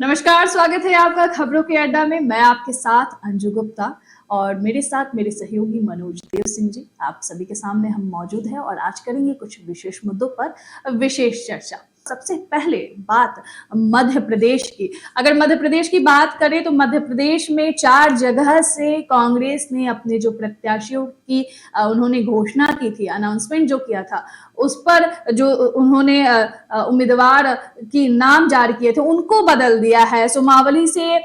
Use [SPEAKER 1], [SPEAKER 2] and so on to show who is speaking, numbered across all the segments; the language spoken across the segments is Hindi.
[SPEAKER 1] नमस्कार, स्वागत है आपका खबरों के अड्डा में। मैं आपके साथ अंजू गुप्ता और मेरे साथ मेरे सहयोगी मनोज देव सिंह जी। आप सभी के सामने हम मौजूद हैं और आज करेंगे कुछ विशेष मुद्दों पर विशेष चर्चा। सबसे पहले बात मध्य प्रदेश की। अगर मध्य प्रदेश की बात करें तो मध्य प्रदेश में 4 जगह से कांग्रेस ने अपने जो प्रत्याशियों की उन्होंने घोषणा की थी, अनाउंसमेंट जो किया था, उस पर जो उन्होंने उम्मीदवार की नाम जारी किए थे उनको बदल दिया है। सुमावली से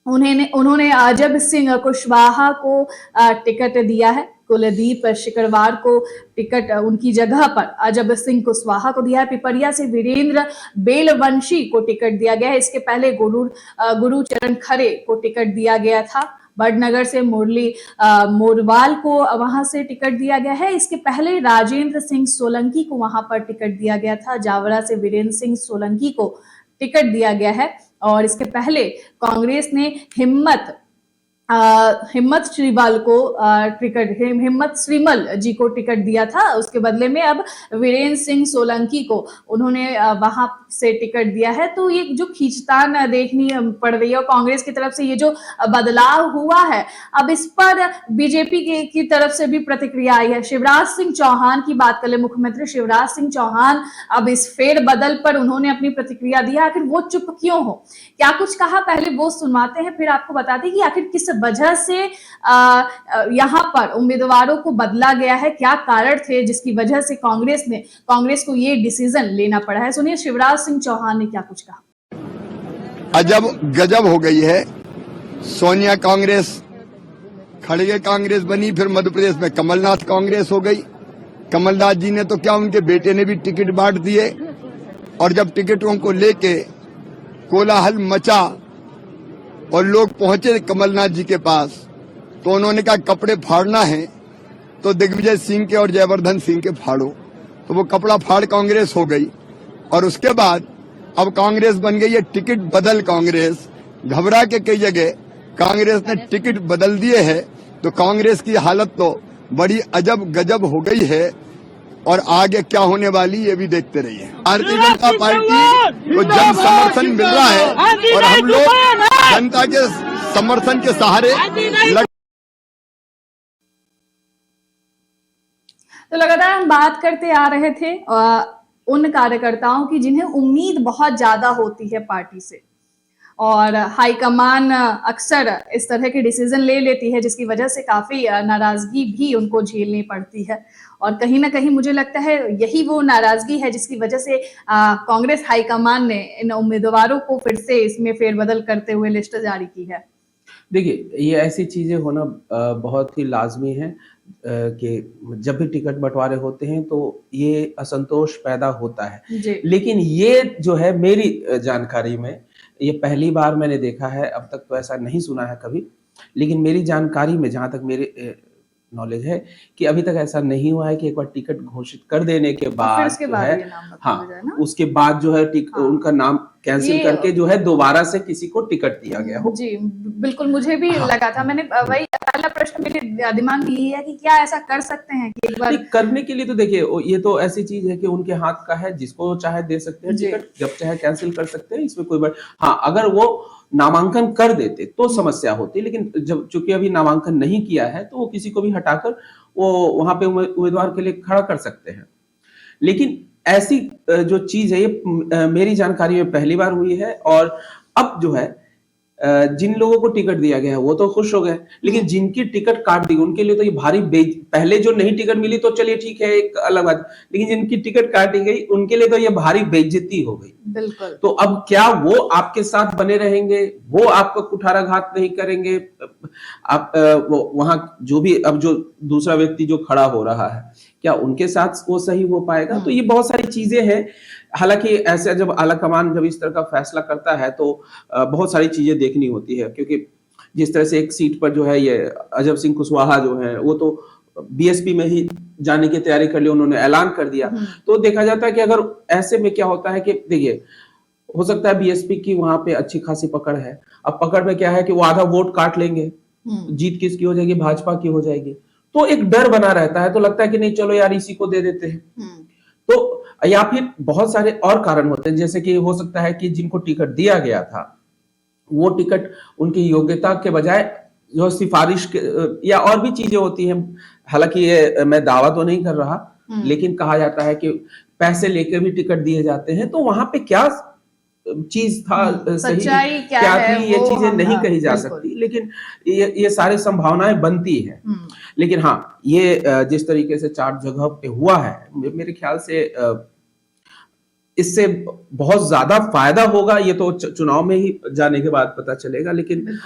[SPEAKER 1] उन्होंने अजब सिंह कुशवाहा को टिकट दिया है। कुलदीप शिकरवार को टिकट उनकी जगह पर अजब सिंह कुशवाहा को दिया है। पिपरिया से वीरेंद्र बेलवंशी को टिकट दिया गया है। इसके पहले गुरुचरण खरे को टिकट दिया गया था। बड़नगर से मुरली मोरवाल को वहां से टिकट दिया गया है। इसके पहले राजेंद्र सिंह सोलंकी को वहां पर टिकट दिया गया था। जावरा से वीरेंद्र सिंह सोलंकी को टिकट दिया गया है। और इसके पहले कांग्रेस ने हिम्मत श्रीमल को हिम्मत श्रीमल जी को टिकट दिया था। उसके बदले में अब वीरेंद्र सिंह सोलंकी को उन्होंने वहां से टिकट दिया है। तो ये जो खींचतान देखनी पड़ रही है और कांग्रेस की तरफ से ये जो बदलाव हुआ है, अब इस पर बीजेपी की तरफ से भी प्रतिक्रिया आई है। शिवराज सिंह चौहान की बात कर ले, मुख्यमंत्री शिवराज सिंह चौहान अब इस फेरबदल पर उन्होंने अपनी प्रतिक्रिया दी है। आखिर वो चुप क्यों हो, क्या कुछ कहा, पहले वो सुनवाते हैं, फिर आपको बताते हैं कि आखिर किस वजह से यहां पर उम्मीदवारों को बदला गया है, क्या कारण थे जिसकी वजह से कांग्रेस को ये डिसीजन लेना पड़ा है। सुनिए शिवराज सिंह चौहान ने क्या कुछ कहा।
[SPEAKER 2] अजब गजब हो गई है। सोनिया कांग्रेस, खड़गे कांग्रेस बनी, फिर मध्य प्रदेश में कमलनाथ कांग्रेस हो गई। कमलनाथ जी ने तो क्या, उनके बेटे ने भी टिकट बांट दिए और जब टिकटों को लेके कोलाहल मचा और लोग पहुंचे कमलनाथ जी के पास, तो उन्होंने कहा कपड़े फाड़ना है तो दिग्विजय सिंह के और जयवर्धन सिंह के फाड़ो। तो वो कपड़ा फाड़ कांग्रेस हो गई और उसके बाद अब कांग्रेस बन गई है टिकट बदल कांग्रेस। घबरा के कई जगह कांग्रेस ने टिकट बदल दिए है। तो कांग्रेस की हालत तो बड़ी अजब गजब हो गई है और आगे क्या होने वाली ये भी देखते रहिए। भारतीय जनता पार्टी को जन समर्थन मिल रहा है और हम लोग जनता के समर्थन के सहारे
[SPEAKER 1] तो लगातार हम बात करते आ रहे थे उन कार्यकर्ताओं की जिन्हें उम्मीद बहुत ज्यादा होती है पार्टी से, और हाईकमान अक्सर इस तरह के डिसीजन ले लेती है जिसकी वजह से काफी नाराजगी भी उनको झेलनी पड़ती है। और कहीं ना कहीं मुझे लगता है यही वो नाराजगी है जिसकी वजह से कांग्रेस हाईकमान ने इन उम्मीदवारों को फिर से इसमें फेरबदल करते हुए लिस्ट जारी की है।
[SPEAKER 3] देखिए, ये ऐसी चीजें होना बहुत ही लाजमी है कि जब भी टिकट बंटवारे होते हैं तो ये असंतोष पैदा होता है। लेकिन ये जो है, मेरी जानकारी में ये पहली बार मैंने देखा है, अब तक तो ऐसा नहीं सुना है कभी। लेकिन मेरी जानकारी में, जहां तक मेरे नॉलेज है, कि अभी तक ऐसा नहीं हुआ है कि एक बार टिकट घोषित कर देने के बाद जो है, उसके बाद जो है उनका नाम कैंसिल करके जो है दोबारा से किसी को टिकट दिया गया हो।
[SPEAKER 1] जी बिल्कुल, मुझे भी लगा था। मैंने वही पहला प्रश्न मेरे दिमाग में यही है कि क्या ऐसा कर सकते हैं कि एक बार
[SPEAKER 3] करने के लिए। तो देखिए, ये तो ऐसी चीज है कि उनके हाथ का है, जिसको चाहे दे सकते हैं टिकट, जब चाहे कैंसिल कर सकते हैं, इसमें कोई बात। हाँ, अगर वो नामांकन कर देते तो समस्या होती, लेकिन जब चूंकि अभी नामांकन नहीं किया है तो वो किसी को भी हटाकर वो वहां पे उम्मीदवार के लिए खड़ा कर सकते हैं। लेकिन ऐसी जो चीज है, ये मेरी जानकारी में पहली बार हुई है। और अब जो है, जिन लोगों को टिकट दिया गया है वो तो खुश हो गए, लेकिन जिनकी टिकट काट दी उनके लिए तो ये भारी पहले जो नहीं टिकट मिली तो चलिए ठीक है, एक अलग बात, लेकिन जिनकी टिकट काटी गई उनके लिए तो ये भारी बेइज्जती हो गई।
[SPEAKER 1] बिल्कुल।
[SPEAKER 3] तो अब क्या वो आपके साथ बने रहेंगे, वो आपको कुठाराघात नहीं करेंगे? आप वो वहां जो भी अब जो दूसरा व्यक्ति जो खड़ा हो रहा है, क्या उनके साथ वो सही हो पाएगा? तो ये बहुत सारी चीजें हैं। हालांकि ऐसे जब आला कमान जब इस तरह का फैसला करता है तो बहुत सारी चीजें देखनी होती है, क्योंकि जिस तरह से एक सीट पर जो है ये अजब सिंह कुशवाहा जो है, वो तो बीएसपी में ही जाने की तैयारी कर ली, उन्होंने ऐलान कर दिया। तो देखा जाता है कि अगर ऐसे में क्या होता है कि देखिए, हो सकता है बीएसपी की वहां पे अच्छी खासी पकड़ है। अब पकड़ में क्या है कि वो आधा वोट काट लेंगे, जीत किसकी हो जाएगी? भाजपा की हो जाएगी। तो एक डर बना रहता है, तो लगता है कि नहीं चलो यार इसी को दे देते हैं। तो या फिर बहुत सारे और कारण होते हैं, जैसे कि हो सकता है कि जिनको टिकट दिया गया था वो टिकट उनकी योग्यता के बजाय जो सिफारिश के या और भी चीजें होती हैं, हालांकि ये मैं दावा तो नहीं कर रहा, लेकिन कहा जाता है कि पैसे लेकर भी टिकट दिए जाते हैं, तो वहां पे क्या चीज था सही
[SPEAKER 1] सच्चाई क्या
[SPEAKER 3] थी, ये
[SPEAKER 1] वो
[SPEAKER 3] चीजें
[SPEAKER 1] हम
[SPEAKER 3] नहीं कही जा
[SPEAKER 1] बिल्कुल।
[SPEAKER 3] सकती, लेकिन ये सारी संभावनाएं बनती है। लेकिन हाँ, ये जिस तरीके से 4 जगह पे हुआ है, मेरे ख्याल से इससे बहुत ज्यादा फायदा होगा, ये तो चुनाव में ही जाने के बाद पता चलेगा। लेकिन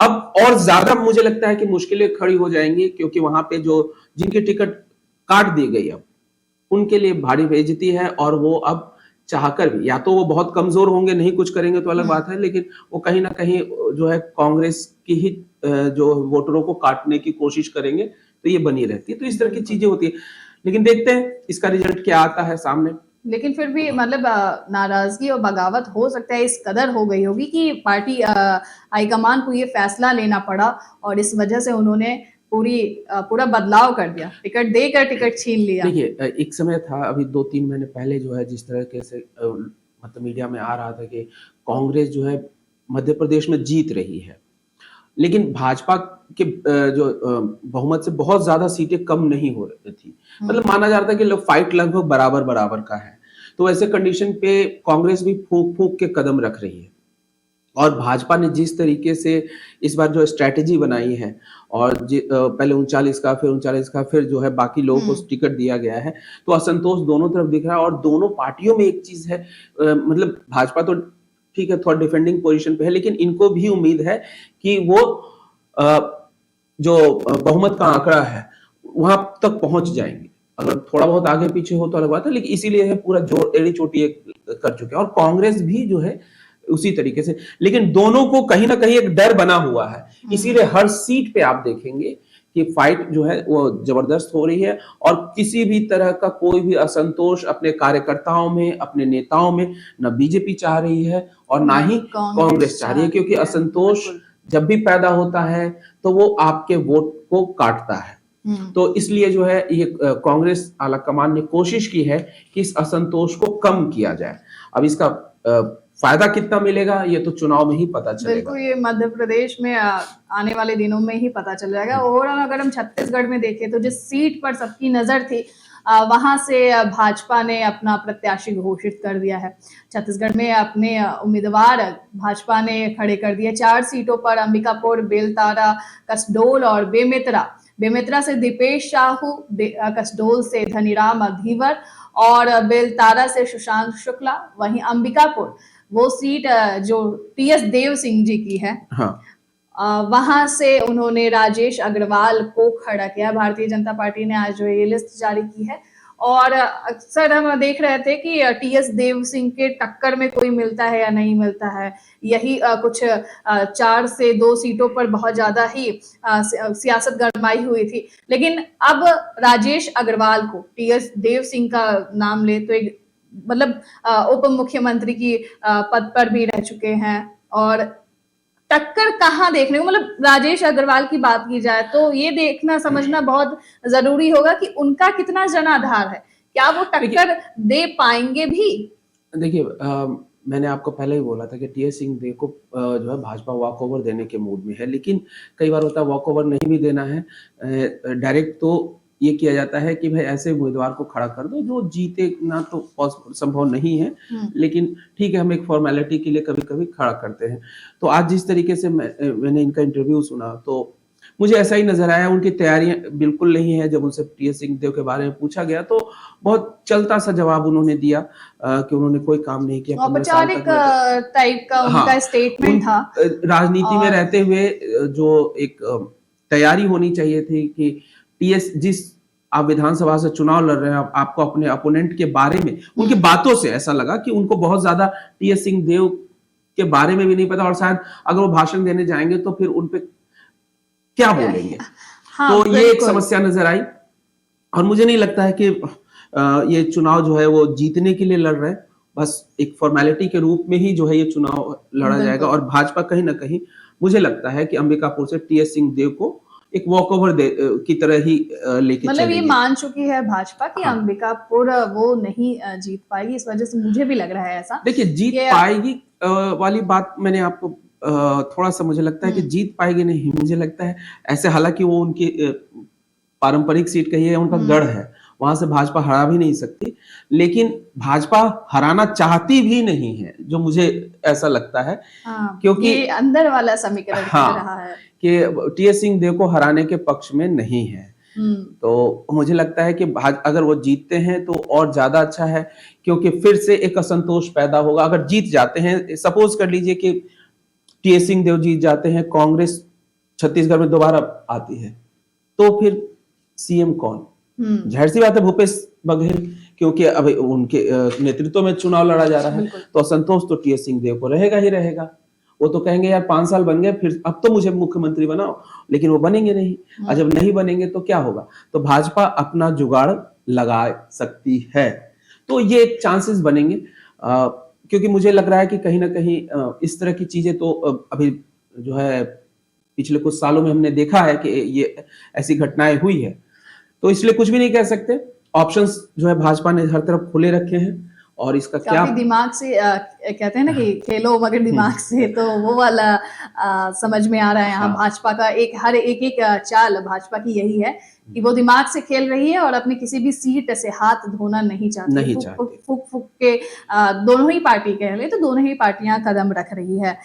[SPEAKER 3] अब और ज्यादा मुझे लगता है कि मुश्किलें खड़ी हो जाएंगी, क्योंकि वहां पे जो जिनकी टिकट काट दी गई अब उनके लिए भारी बेइज्जती है, और वो अब चाहकर भी, या तो वो बहुत कमजोर होंगे, नहीं कुछ करेंगे तो अलग बात है, लेकिन वो कहीं ना कहीं जो है कांग्रेस की ही जो वोटरों को काटने की कोशिश करेंगे, तो ये बनी रहती है। तो इस तरह की चीजें होती है, लेकिन देखते हैं इसका रिजल्ट क्या आता है सामने।
[SPEAKER 1] लेकिन फिर भी मतलब नाराजगी और बगावत हो सकता है इस कदर हो गई होगी कि पार्टी हाईकमान को ये फैसला लेना पड़ा, और इस वजह से उन्होंने पूरा बदलाव कर दिया, टिकट देकर टिकट छीन लिया।
[SPEAKER 3] देखिए, एक समय था अभी 2-3 महीने पहले जो है, जिस तरह से मतलब मीडिया में आ रहा था कि कांग्रेस जो है मध्य प्रदेश में जीत रही है, लेकिन भाजपा के जो बहुमत से बहुत ज्यादा सीटें कम नहीं हो रही थी, मतलब माना जा रहा था कि फाइट लगभग बराबर बराबर का है। तो ऐसे कंडीशन पे कांग्रेस भी फूंक फूंक के कदम रख रही है, और भाजपा ने जिस तरीके से इस बार जो स्ट्रेटेजी बनाई है, और पहले 39 का, फिर 39 का, फिर जो है बाकी लोगों को टिकट दिया गया है, तो असंतोष दोनों तरफ दिख रहा है। और दोनों पार्टियों में एक चीज है, मतलब भाजपा तो ठीक है थोड़ा डिफेंडिंग पोजीशन पे है, लेकिन इनको भी उम्मीद है कि वो जो बहुमत का आंकड़ा है वहां तक पहुंच जाएंगे। अगर थोड़ा बहुत आगे पीछे हो तो अलग बात है, लेकिन इसीलिए है पूरा जोर एड़ी चोटी कर चुके हैं, और कांग्रेस भी जो है उसी तरीके से। लेकिन दोनों को कहीं ना कहीं एक डर बना हुआ है, इसीलिए हर सीट पे आप देखेंगे कि फाइट जो है वो जबरदस्त हो रही है, और किसी भी तरह का कोई भी असंतोष अपने कार्यकर्ताओं में, अपने नेताओं में न बीजेपी चाह रही है और ना ही कांग्रेस चाह रही है, क्योंकि असंतोष जब भी पैदा होता है तो वो आपके वोट को काटता है। तो इसलिए जो है ये कांग्रेस आलाकमान ने कोशिश की है कि इस असंतोष को कम किया जाए। अब इसका फायदा कितना मिलेगा ये तो चुनाव में ही पता चलेगा।
[SPEAKER 1] बिल्कुल, ये मध्य प्रदेश में आने वाले दिनों में ही पता चल जाएगा। ओवरऑल अगर हम छत्तीसगढ़ में देखें तो जिस सीट पर सबकी नजर थी, वहां से भाजपा ने अपना प्रत्याशी घोषित कर दिया है। छत्तीसगढ़ में अपने उम्मीदवार भाजपा ने खड़े कर दिए। 4 सीटों पर अंबिकापुर, बेलतारा, कसडोल और बेमेतरा से दीपेश साहू, कसडोल से धनीराम धीवर और बेलतारा से सुशांत शुक्ला। वहीं अंबिकापुर वो सीट जो टीएस देव सिंह जी की है, हाँ। वहां से उन्होंने राजेश अग्रवाल को खड़ा किया। भारतीय जनता पार्टी ने आज जो ये लिस्ट जारी की है, और अक्सर हम देख रहे थे कि टीएस देव सिंह के टक्कर में कोई मिलता है या नहीं मिलता है, यही कुछ 4 से 2 सीटों पर बहुत ज्यादा ही सियासत गरमाई हुई थी। लेकिन अब राजेश अग्रवाल को टीएस देव सिंह का नाम ले तो एक मतलब उप मुख्यमंत्री की पद पर भी रह चुके हैं, और टक्कर कहां देखने को, मतलब राजेश अग्रवाल की बात की जाए तो ये देखना समझना बहुत जरूरी होगा कि उनका कितना जनाधार है, क्या वो टक्कर दे पाएंगे भी। देखिए,
[SPEAKER 3] मैंने आपको पहले ही बोला था कि टीएस सिंह देव को जो है भाजपा वॉक ओवर देने के मूड में है, लेकिन कई बार होता है वॉक ओवर नहीं भी देना है, डायरेक्ट तो ये किया जाता है कि भाई ऐसे उम्मीदवार को खड़ा कर दो जो जीते ना, तो संभव नहीं है, लेकिन ठीक है हम एक फॉर्मेलिटी के लिए कभी कभी खड़ा करते हैं। तो आज जिस तरीके से मैंने इनका इंटरव्यू सुना तो मुझे ऐसा ही नजर आया, उनकी तैयारियां बिल्कुल नहीं है। जब उनसे टीएस सिंह देव के बारे में पूछा गया तो बहुत चलता सा जवाब उन्होंने दिया कि उन्होंने कोई काम नहीं किया,
[SPEAKER 1] औपचारिक टाइप का उनका स्टेटमेंट था।
[SPEAKER 3] राजनीति में रहते हुए जो एक तैयारी होनी चाहिए थी कि टीएस, जिस आप विधानसभा से चुनाव लड़ रहे हैं, आपको अपने अपोनेंट के बारे में, उनकी बातों से ऐसा लगा कि उनको बहुत ज्यादा टीएस सिंह देव के बारे में भी नहीं पता, और शायद अगर वो भाषण देने जाएंगे तो फिर उनपे क्या बोलेंगे। हाँ, तो ये एक समस्या नजर आई, और मुझे नहीं लगता है कि ये चुनाव जो है वो जीतने के लिए लड़ रहे हैं, बस एक फॉर्मेलिटी के रूप में ही जो है ये चुनाव लड़ा जाएगा। और भाजपा कहीं ना कहीं मुझे लगता है कि अंबिकापुर से टीएस सिंह देव को एक वॉकओवर की तरह ही लेके
[SPEAKER 1] मतलब ये
[SPEAKER 3] चलेंगे।
[SPEAKER 1] मान चुकी है भाजपा कि
[SPEAKER 3] हाँ।
[SPEAKER 1] अंबिकापुर वो नहीं जीत पाएगी, इस वजह से मुझे भी लग रहा है ऐसा
[SPEAKER 3] देखिए जीत
[SPEAKER 1] कि
[SPEAKER 3] पाएगी वाली बात मैंने आपको थोड़ा सा मुझे लगता है कि जीत पाएगी नहीं, मुझे लगता है ऐसे, हालांकि वो उनकी पारंपरिक सीट कही है, उनका गढ़ है, वहां से भाजपा हरा भी नहीं सकती, लेकिन भाजपा हराना चाहती भी नहीं है, जो मुझे ऐसा लगता है।
[SPEAKER 1] हाँ,
[SPEAKER 3] क्योंकि
[SPEAKER 1] ये अंदर वाला समीकरण
[SPEAKER 3] हाँ,
[SPEAKER 1] रहा है।
[SPEAKER 3] कि टीएस सिंहदेव को हराने के पक्ष में नहीं है। तो मुझे लगता है कि अगर वो जीतते हैं तो और ज्यादा अच्छा है, क्योंकि फिर से एक असंतोष पैदा होगा। अगर जीत जाते हैं, सपोज कर लीजिए कि टीएस सिंहदेव जीत जाते हैं, कांग्रेस छत्तीसगढ़ में दोबारा आती है, तो फिर सीएम कौन? जाहिर सी बात है भूपेश बघेल, क्योंकि अभी उनके नेतृत्व में चुनाव लड़ा जा रहा है, तो असंतोष तो टीएस सिंहदेव को रहेगा ही रहेगा। वो तो कहेंगे यार 5 साल बन गए, फिर अब तो मुझे मुख्यमंत्री बनाओ, लेकिन वो बनेंगे नहीं। और जब नहीं बनेंगे तो क्या होगा? तो भाजपा अपना जुगाड़ लगा सकती है, तो ये एक चांसेस बनेंगे। क्योंकि मुझे लग रहा है कि कहीं ना कहीं इस तरह की चीजें तो अभी जो है पिछले कुछ सालों में हमने देखा है कि ये ऐसी घटनाएं हुई है, तो इसलिए कुछ भी नहीं कह सकते। ऑप्शंस जो है भाजपा ने हर तरफ खुले रखे हैं, और इसका क्या
[SPEAKER 1] दिमाग से कहते हैं ना कि खेलो मगर दिमाग से, तो वो वाला समझ में आ रहा है यहाँ। भाजपा का हर एक चाल भाजपा की यही है कि वो दिमाग से खेल रही है और अपनी किसी भी सीट से हाथ धोना नहीं चाहती। फूक के दोनों ही पार्टी कह ले तो दोनों ही पार्टियां कदम रख रही है।